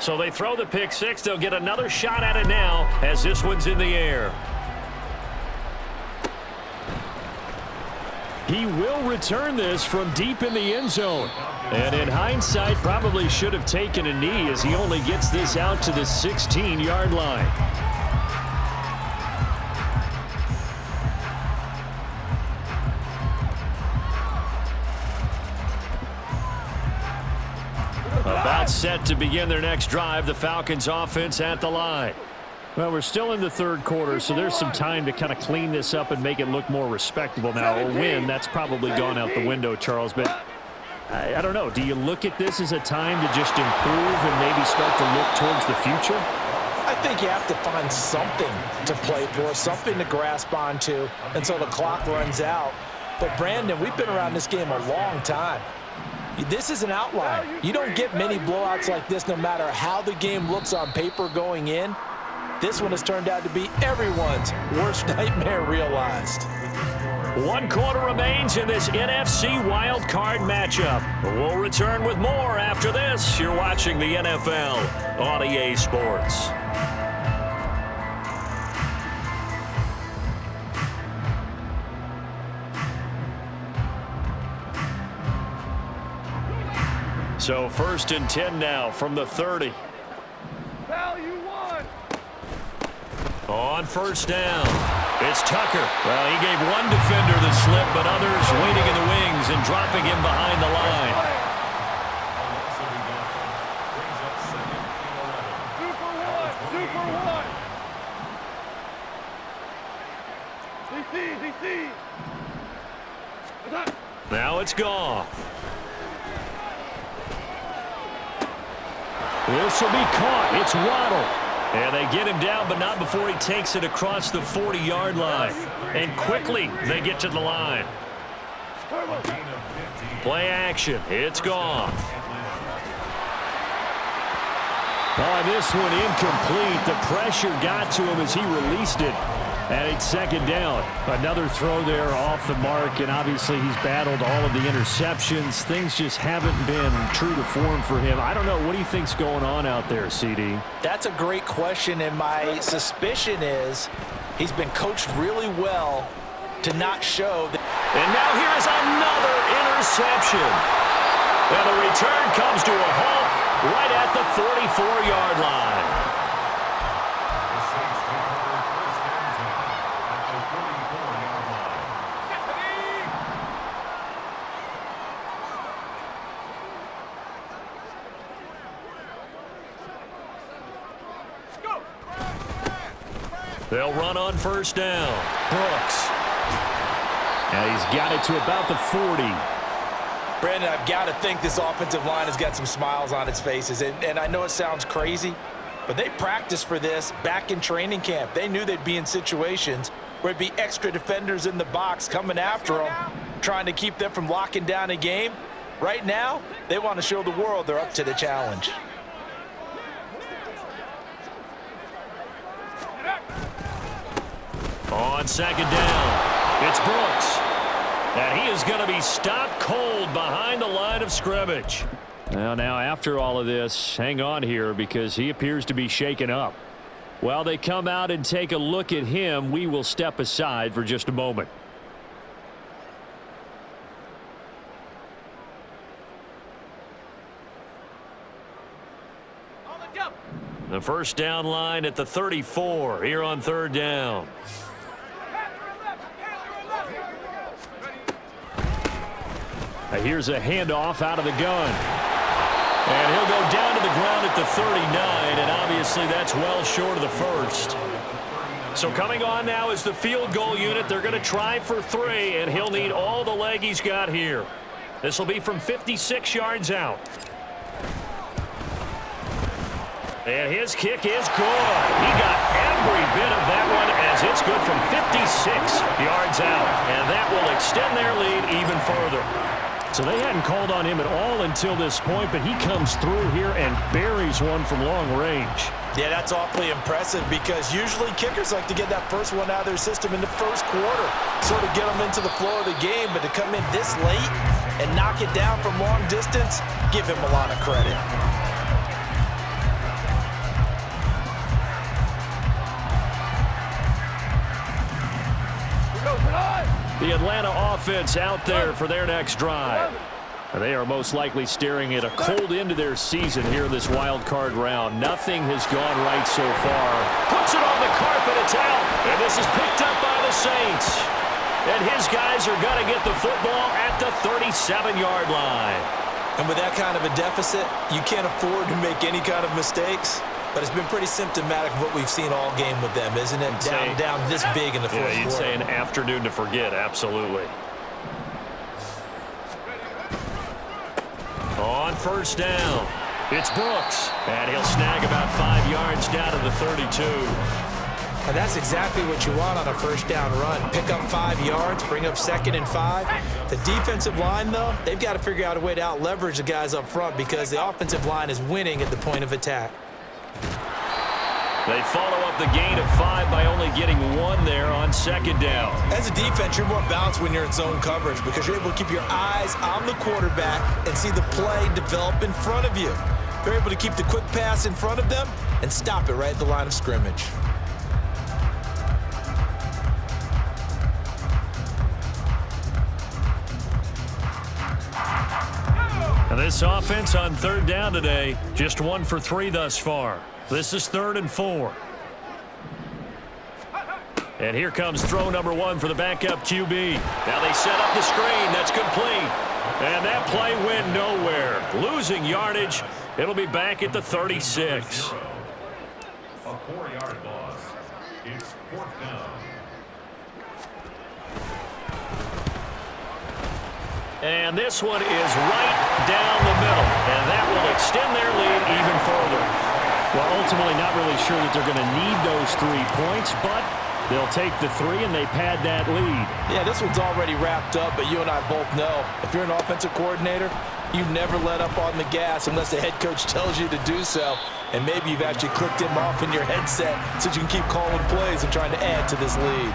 So they throw the pick six. They'll get another shot at it now as this one's in the air. He will return this from deep in the end zone. And in hindsight, probably should have taken a knee as he only gets this out to the 16-yard line. About set to begin their next drive, the Falcons offense at the line. Well, we're still in the third quarter, so there's some time to kind of clean this up and make it look more respectable. Now, a win, that's probably gone out the window, Charles, but I don't know. Do you look at this as a time to just improve and maybe start to look towards the future? I think you have to find something to play for, something to grasp onto until the clock runs out. But, Brandon, we've been around this game a long time. This is an outlier. You don't get many blowouts like this no matter how the game looks on paper going in. This one has turned out to be everyone's worst nightmare realized. 1 quarter remains in this NFC Wild Card matchup. We'll return with more after this. You're watching the NFL on EA Sports. So 1st and 10 now from the 30. On 1st down, it's Tucker. Well, he gave one defender the slip, but others waiting in the wings and dropping him behind the line. Now it's gone. This will be caught. It's Waddle. And they get him down, but not before he takes it across the 40-yard line. And quickly, they get to the line. Play action. It's gone. Oh, this one incomplete. The pressure got to him as he released it. And it's 2nd down. Another throw there off the mark, and obviously he's battled all of the interceptions. Things just haven't been true to form for him. I don't know. What do you think's going on out there, CD? That's a great question, and my suspicion is he's been coached really well to not show that. And now here is another interception. And the return comes to a halt right at the 44-yard line. They'll run on 1st down. Brooks. And he's got it to about the 40. Brandon, I've got to think this offensive line has got some smiles on its faces. And I know it sounds crazy, but they practiced for this back in training camp. They knew they'd be in situations where it'd be extra defenders in the box coming after them, trying to keep them from locking down a game. Right now, they want to show the world they're up to the challenge. On 2nd down, it's Brooks. And he is going to be stopped cold behind the line of scrimmage. Well, now after all of this, hang on here because he appears to be shaken up. While they come out and take a look at him, we will step aside for just a moment. The 1st down line at the 34 here on 3rd down. Here's a handoff out of the gun. And he'll go down to the ground at the 39, and obviously that's well short of the 1st. So coming on now is the field goal unit. They're going to try for 3, and he'll need all the leg he's got here. This will be from 56 yards out. And his kick is good. He got every bit of that one as it's good from 56 yards out. And that will extend their lead even further. So they hadn't called on him at all until this point, but he comes through here and buries one from long range. Yeah, that's awfully impressive because usually kickers like to get that first one out of their system in the 1st quarter, sort of get them into the flow of the game, but to come in this late and knock it down from long distance, give him a lot of credit. The Atlanta offense out there for their next drive. And they are most likely staring at a cold end to their season here in this wild card round. Nothing has gone right so far. Puts it on the carpet. It's out. And this is picked up by the Saints. And his guys are going to get the football at the 37-yard line. And with that kind of a deficit, you can't afford to make any kind of mistakes. But it's been pretty symptomatic of what we've seen all game with them, isn't it? Down this big in the fourth quarter. Yeah, you'd say an afternoon to forget, absolutely. On first down, it's Brooks. And he'll snag about 5 yards down to the 32. And that's exactly what you want on a first down run. Pick up 5 yards, bring up 2nd and 5. The defensive line, though, they've got to figure out a way to out-leverage the guys up front because the offensive line is winning at the point of attack. They follow up the gain of 5 by only getting 1 there on 2nd down. As a defense, you're more balanced when you're in zone coverage because you're able to keep your eyes on the quarterback and see the play develop in front of you. They're able to keep the quick pass in front of them and stop it right at the line of scrimmage. And this offense on 3rd down today, just 1 for 3 thus far. This is 3rd and 4. And here comes throw number 1 for the backup QB. Now they set up the screen. That's complete. And that play went nowhere. Losing yardage. It'll be back at the 36. A 4-yard loss. It's 4th down. And this one is right down the middle. And that will extend their lead even further. Well, ultimately not really sure that they're going to need those 3 points, but they'll take the 3 and they pad that lead. Yeah, this one's already wrapped up, but you and I both know if you're an offensive coordinator, you never let up on the gas unless the head coach tells you to do so. And maybe you've actually clicked him off in your headset so you can keep calling plays and trying to add to this lead.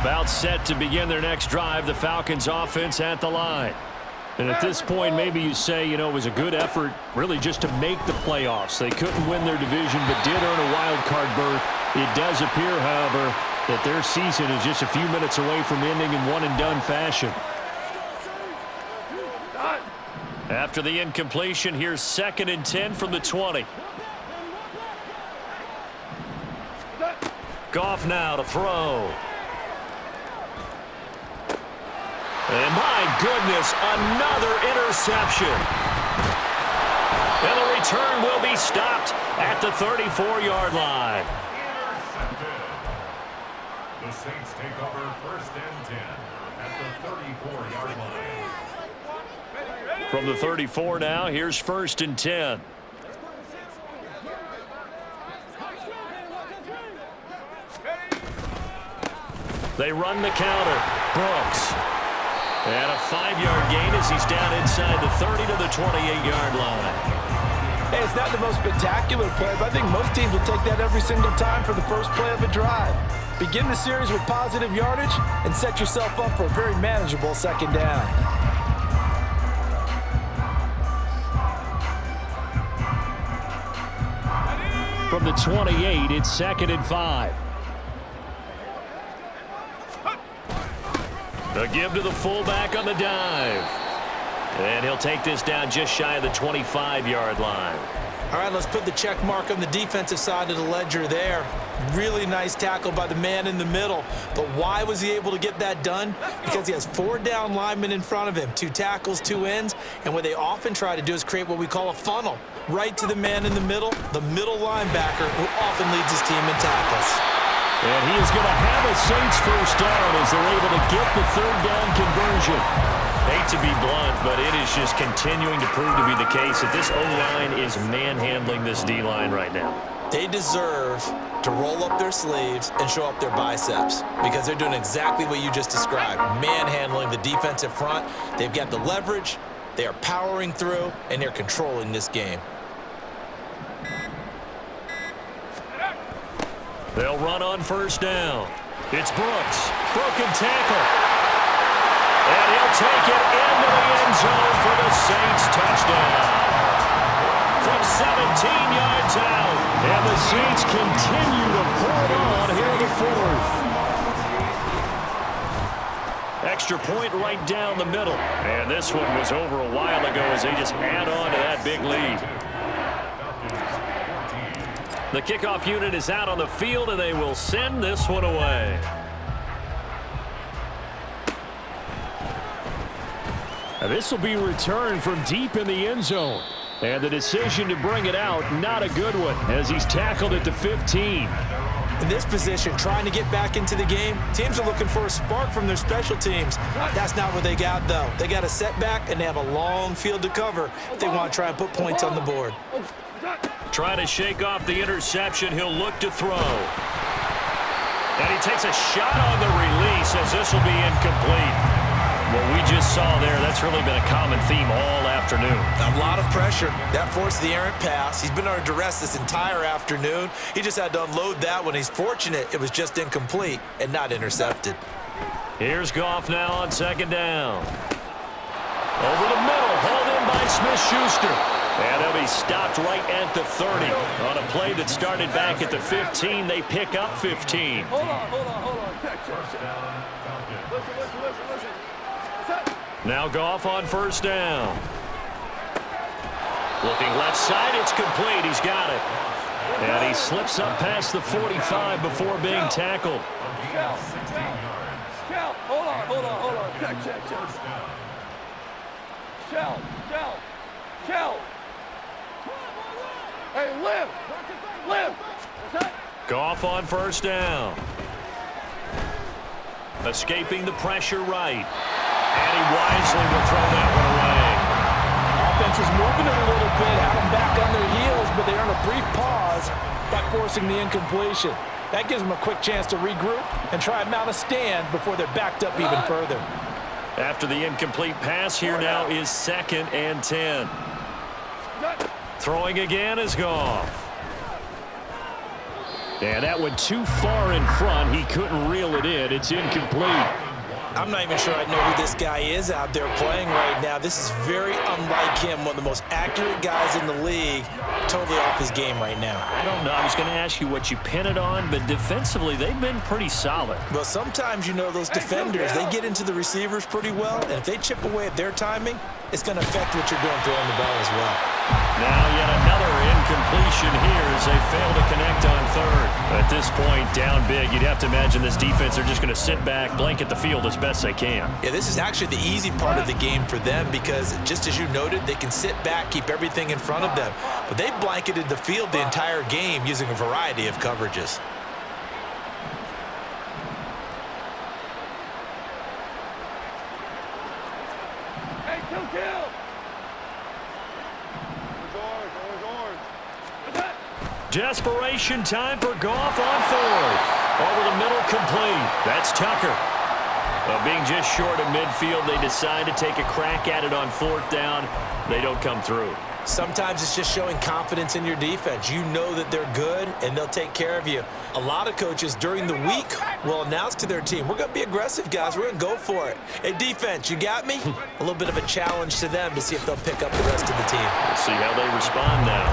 About set to begin their next drive, the Falcons offense at the line. And at this point, maybe you say, it was a good effort really just to make the playoffs. They couldn't win their division but did earn a wild card berth. It does appear, however, that their season is just a few minutes away from ending in one-and-done fashion. After the incompletion, here's 2nd and 10 from the 20. Goff now to throw. And my goodness, another interception. And the return will be stopped at the 34-yard line. The Saints take over 1st and 10 at the 34-yard line. From the 34 now, here's 1st and 10. They run the counter. Brooks. And a 5-yard gain as he's down inside the 30 to the 28-yard line. Hey, it's not the most spectacular play, but I think most teams will take that every single time for the first play of a drive. Begin the series with positive yardage and set yourself up for a very manageable 2nd down. From the 28, it's 2nd and 5. A give to the fullback on the dive. And he'll take this down just shy of the 25-yard line. All right, let's put the check mark on the defensive side of the ledger there. Really nice tackle by the man in the middle. But why was he able to get that done? Because he has 4 down linemen in front of him, 2 tackles, 2 ends. And what they often try to do is create what we call a funnel. Right to the man in the middle linebacker, who often leads his team in tackles. And he is going to have a Saints first down as they're able to get the 3rd down conversion. Hate to be blunt, but it is just continuing to prove to be the case that this O-line is manhandling this D-line right now. They deserve to roll up their sleeves and show up their biceps because they're doing exactly what you just described, manhandling the defensive front. They've got the leverage, they are powering through, and they're controlling this game. They'll run on first down. It's Brooks. Broken tackle. And he'll take it into the end zone for the Saints touchdown. From 17 yards out. And the Saints continue to pour it on here in the fourth. Extra point right down the middle. And this one was over a while ago as they just add on to that big lead. The kickoff unit is out on the field, and they will send this one away. And this will be returned from deep in the end zone. And the decision to bring it out, not a good one, as he's tackled at the 15. In this position, trying to get back into the game, teams are looking for a spark from their special teams. That's not what they got, though. They got a setback, and they have a long field to cover if they want to try and put points on the board. Trying to shake off the interception. He'll look to throw. And he takes a shot on the release as this will be incomplete. What we just saw there, that's really been a common theme all afternoon. A lot of pressure. That forced the errant pass. He's been under duress this entire afternoon. He just had to unload that one. He's fortunate it was just incomplete and not intercepted. Here's Goff now on second down. Over the middle, hauled in by Smith-Schuster. And they'll be stopped right at the 30. On a play that started back at the 15, they pick up 15. Hold on. Check. Listen. Now Goff on first down. Looking left side, it's complete. He's got it. And he slips up past the 45 before being tackled. Hold on. Check. Shell. Hey, live. Goff on first down. Escaping the pressure right. And he wisely will throw that one away. Offense is moving it a little bit, have them back on their heels, but they earn a brief pause by forcing the incompletion. That gives them a quick chance to regroup and try and mount a stand before they're backed up even further. After the incomplete pass, here now is 2nd and 10. Throwing again is Goff. And that went too far in front. He couldn't reel it in. It's incomplete. I'm not even sure I know who this guy is out there playing right now. This is very unlike him, one of the most accurate guys in the league, totally off his game right now. I don't know. I was going to ask you what you pin it on, but defensively, they've been pretty solid. Well, sometimes, you know, those defenders, they get into the receivers pretty well, and if they chip away at their timing, it's going to affect what you're doing throwing the ball as well. Now yet another incompletion here as they fail to connect on third. At this point, down big, you'd have to imagine this defense are just going to sit back, blanket the field as best they can. Yeah, this is actually the easy part of the game for them because, just as you noted, they can sit back, keep everything in front of them. But they've blanketed the field the entire game using a variety of coverages. Hey, kill. Desperation time for Goff on fourth. Over the middle, complete. That's Tucker. Being just short of midfield, they decide to take a crack at it on fourth down. They don't come through. Sometimes it's just showing confidence in your defense. You know that they're good, and they'll take care of you. A lot of coaches during the week will announce to their team, we're going to be aggressive, guys. We're going to go for it. Hey, defense, you got me? A little bit of a challenge to them to see if they'll pick up the rest of the team. We'll see how they respond now.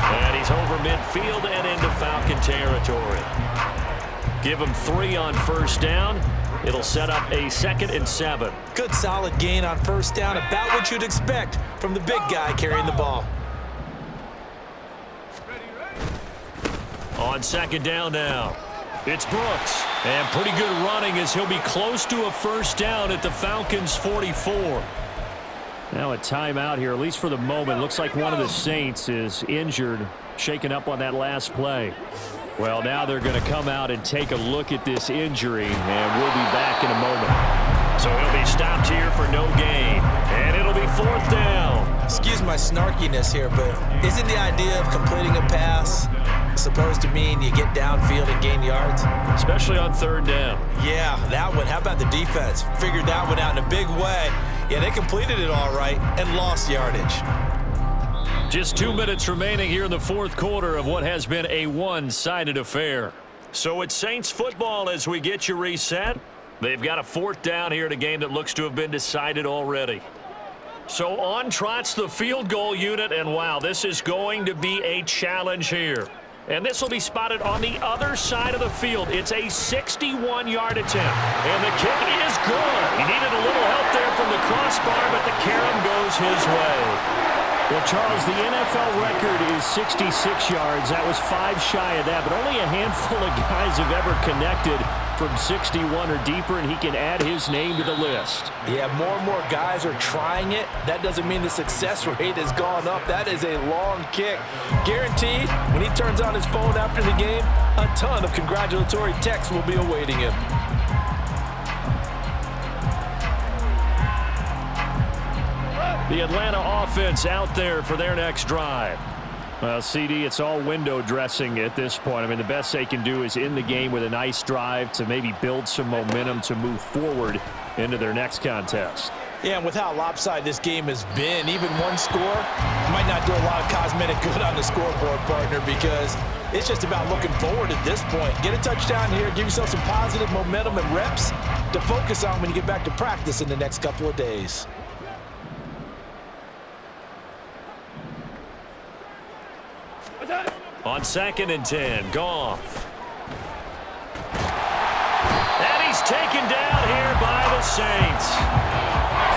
And he's over midfield and into Falcon territory. Give him 3 on first down. It'll set up a 2nd and 7. Good solid gain on first down, about what you'd expect from the big guy carrying the ball. On second down now, it's Brooks. And pretty good running as he'll be close to a first down at the Falcons' 44. Now a timeout here, at least for the moment. Looks like one of the Saints is injured, shaken up on that last play. Well, now they're going to come out and take a look at this injury, and we'll be back in a moment. So he'll be stopped here for no gain, and it'll be fourth down. Excuse my snarkiness here, but isn't the idea of completing a pass supposed to mean you get downfield and gain yards? Especially on third down. Yeah, that one. How about the defense? Figured that one out in a big way. Yeah, they completed it all right and lost yardage. Just 2 minutes remaining here in the fourth quarter of what has been a one-sided affair. So it's Saints football as we get you reset. They've got a 4th down here in a game that looks to have been decided already. So on trots the field goal unit, and wow, this is going to be a challenge here. And this will be spotted on the other side of the field. It's a 61-yard attempt. And the kick is good. He needed a little help there from the crossbar, but the carom goes his way. Well, Charles, the NFL record is 66 yards. That was 5 shy of that, but only a handful of guys have ever connected from 61 or deeper, and he can add his name to the list. Yeah, more and more guys are trying it. That doesn't mean the success rate has gone up. That is a long kick. Guaranteed, when he turns on his phone after the game, a ton of congratulatory texts will be awaiting him. The Atlanta offense out there for their next drive. Well, CD, it's all window dressing at this point. I mean, the best they can do is in the game with a nice drive to maybe build some momentum to move forward into their next contest. Yeah, and with how lopsided this game has been, even one score might not do a lot of cosmetic good on the scoreboard, partner, because it's just about looking forward at this point. Get a touchdown here, give yourself some positive momentum and reps to focus on when you get back to practice in the next couple of days. On 2nd and 10, Goff. And he's taken down here by the Saints.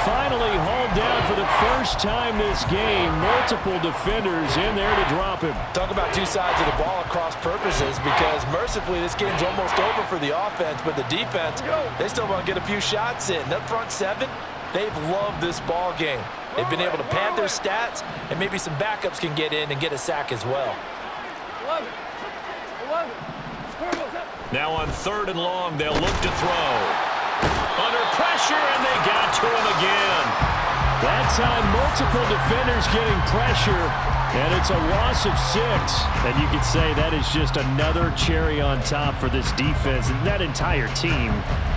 Finally hauled down for the first time this game. Multiple defenders in there to drop him. Talk about two sides of the ball at cross purposes, because mercifully this game's almost over for the offense, but the defense, they still want to get a few shots in. That front 7, they've loved this ball game. They've been able to pad their stats, and maybe some backups can get in and get a sack as well. 11. Now on 3rd and long, they'll look to throw. Under pressure, and they got to him again. That time, multiple defenders getting pressure, and it's a loss of 6. And you could say that is just another cherry on top for this defense and that entire team.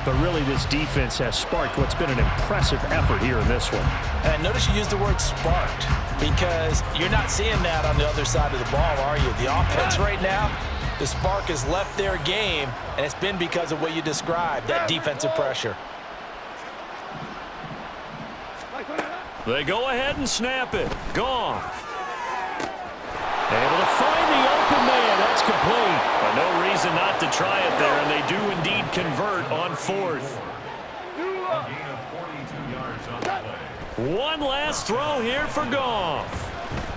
But really, this defense has sparked what's been an impressive effort here in this one. And notice you use the word sparked, because you're not seeing that on the other side of the ball, are you? The offense right now, the spark has left their game, and it's been because of what you described, that defensive pressure. They go ahead and snap it. Goff. Able to find the open man. That's complete. But no reason not to try it there, and they do indeed convert on 4th. A gain of 42 yards on the play. One last throw here for Goff.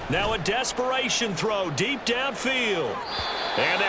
Now a desperation throw deep downfield. And